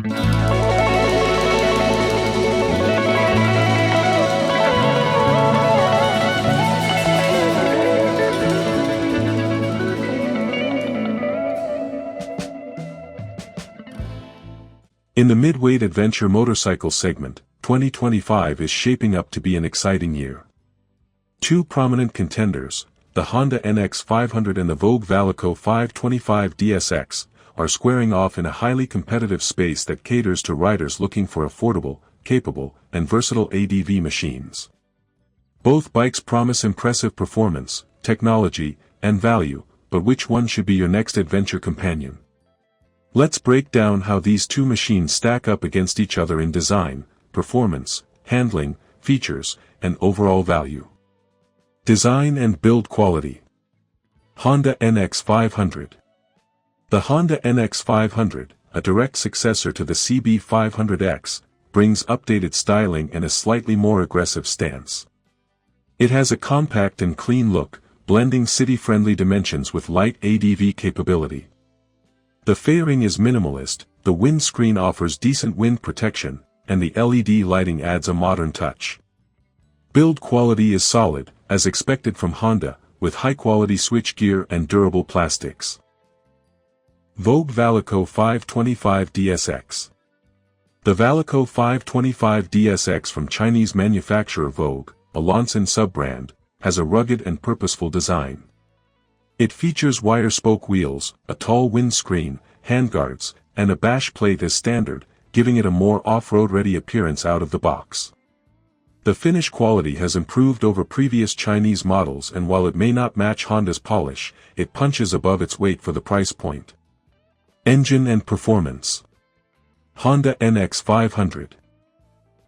In the midweight adventure motorcycle segment, 2025 is shaping up to be an exciting year. Two prominent contenders, the Honda NX500 and the Voge Valico 525 DSX, are squaring off in a highly competitive space that caters to riders looking for affordable, capable, and versatile ADV machines. Both bikes promise impressive performance, technology, and value, but which one should be your next adventure companion? Let's break down how these two machines stack up against each other in design, performance, handling, features, and overall value. Design and build quality. Honda NX500. The Honda NX500, a direct successor to the CB500X, brings updated styling and a slightly more aggressive stance. It has a compact and clean look, blending city-friendly dimensions with light ADV capability. The fairing is minimalist, the windscreen offers decent wind protection, and the LED lighting adds a modern touch. Build quality is solid, as expected from Honda, with high-quality switchgear and durable plastics. Voge Valico 525 DSX. The Valico 525 DSX from Chinese manufacturer Vogue, a Lonson sub-brand, has a rugged and purposeful design. It features wire-spoke wheels, a tall windscreen, handguards, and a bash plate as standard, giving it a more off-road-ready appearance out of the box. The finish quality has improved over previous Chinese models, and while it may not match Honda's polish, it punches above its weight for the price point. Engine and performance. Honda NX500.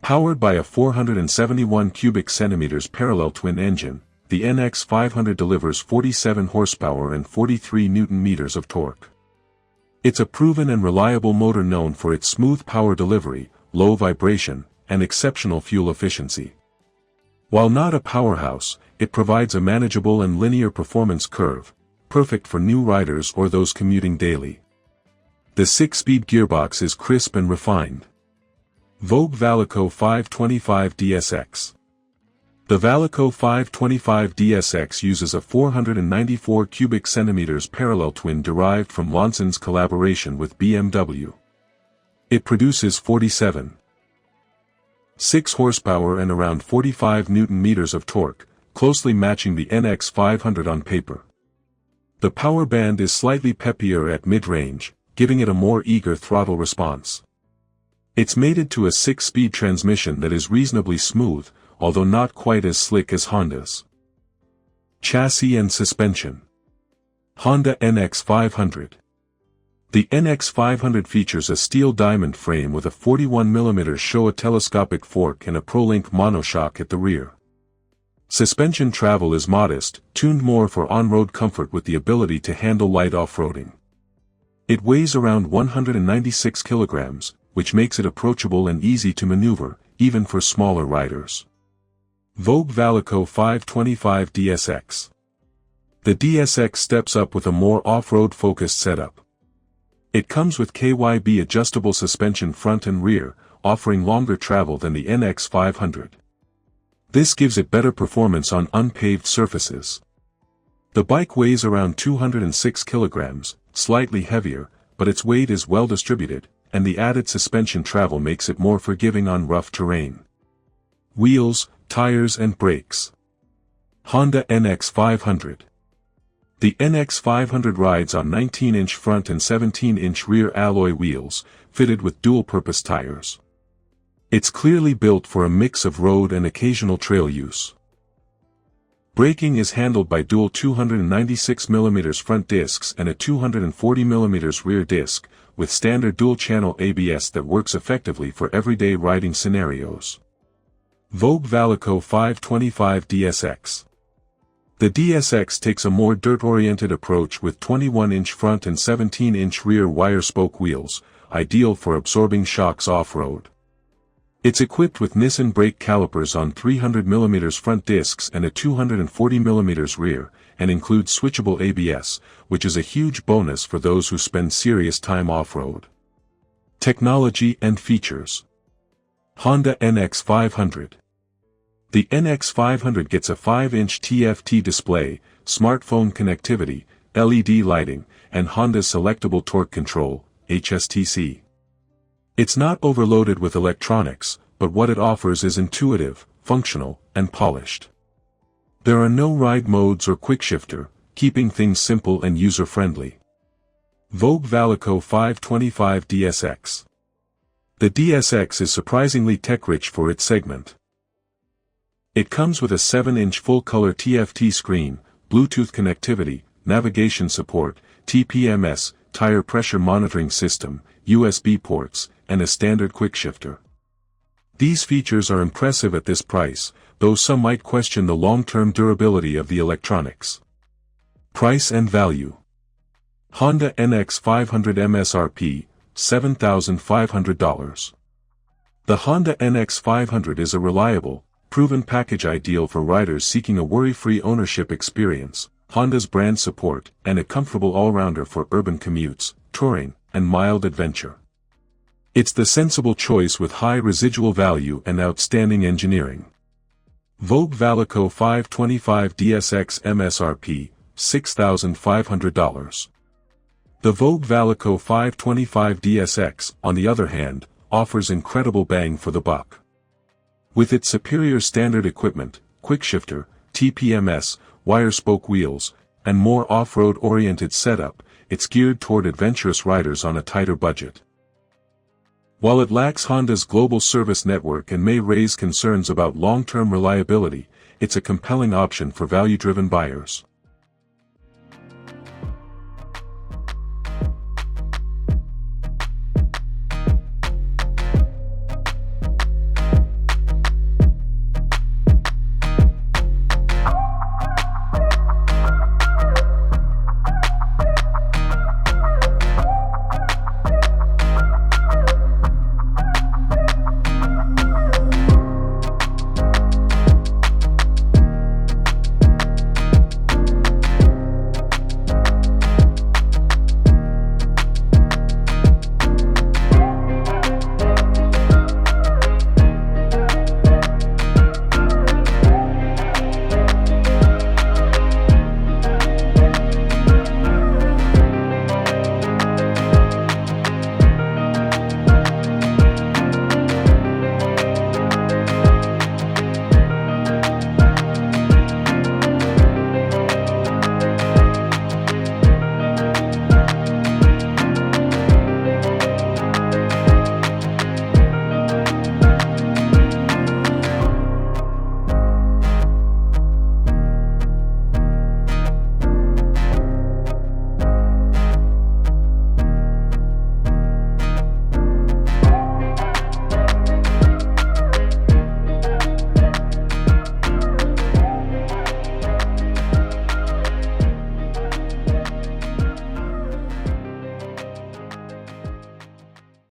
Powered by a 471 cubic centimeters parallel twin engine, the NX500 delivers 47 horsepower and 43 Nm of torque. It's a proven and reliable motor known for its smooth power delivery, low vibration, and exceptional fuel efficiency. While not a powerhouse, it provides a manageable and linear performance curve, perfect for new riders or those commuting daily. The 6-speed gearbox is crisp and refined. Voge Valico 525 DSX. The Valico 525 DSX uses a 494 cubic centimeters parallel twin derived from Lonson's collaboration with BMW. It produces 47.6 horsepower and around 45 Nm of torque, closely matching the NX500 on paper. The power band is slightly peppier at mid-range, giving it a more eager throttle response. It's mated to a 6-speed transmission that is reasonably smooth, although not quite as slick as Honda's. Chassis and suspension. Honda NX500. The NX500 features a steel diamond frame with a 41mm Showa telescopic fork and a ProLink monoshock at the rear. Suspension travel is modest, tuned more for on-road comfort with the ability to handle light off-roading. It weighs around 196 kilograms, which makes it approachable and easy to maneuver, even for smaller riders. Voge Valico 525 DSX. The DSX steps up with a more off-road focused setup. It comes with KYB adjustable suspension front and rear, offering longer travel than the NX500. This gives it better performance on unpaved surfaces. The bike weighs around 206 kilograms, slightly heavier, but its weight is well distributed, and the added suspension travel makes it more forgiving on rough terrain. Wheels, tires and brakes. Honda NX500. The NX500 rides on 19-inch front and 17-inch rear alloy wheels, fitted with dual-purpose tires. It's clearly built for a mix of road and occasional trail use. Braking is handled by dual 296mm front discs and a 240mm rear disc, with standard dual-channel ABS that works effectively for everyday riding scenarios. Voge Valico 525 DSX. The DSX takes a more dirt-oriented approach with 21-inch front and 17-inch rear wire-spoke wheels, ideal for absorbing shocks off-road. It's equipped with Nissan brake calipers on 300mm front discs and a 240mm rear, and includes switchable ABS, which is a huge bonus for those who spend serious time off-road. Technology and features. Honda NX500. The NX500 gets a 5-inch TFT display, smartphone connectivity, LED lighting, and Honda's selectable torque control, HSTC. It's not overloaded with electronics, but what it offers is intuitive, functional, and polished. There are no ride modes or quickshifter, keeping things simple and user-friendly. Voge Valico 525 DSX. The DSX is surprisingly tech-rich for its segment. It comes with a 7-inch full-color TFT screen, Bluetooth connectivity, navigation support, TPMS, tire pressure monitoring system, USB ports, and a standard quickshifter. These features are impressive at this price, though some might question the long-term durability of the electronics. Price and value. Honda NX500 MSRP, $7,500. The Honda NX500 is a reliable, proven package ideal for riders seeking a worry-free ownership experience, Honda's brand support, and a comfortable all-rounder for urban commutes, touring, and mild adventure. It's the sensible choice with high residual value and outstanding engineering. Voge Valico 525 DSX MSRP, $6,500. The Voge Valico 525 DSX, on the other hand, offers incredible bang for the buck. With its superior standard equipment, quickshifter, TPMS, wire-spoke wheels, and more off-road oriented setup, it's geared toward adventurous riders on a tighter budget. While it lacks Honda's global service network and may raise concerns about long-term reliability, it's a compelling option for value-driven buyers.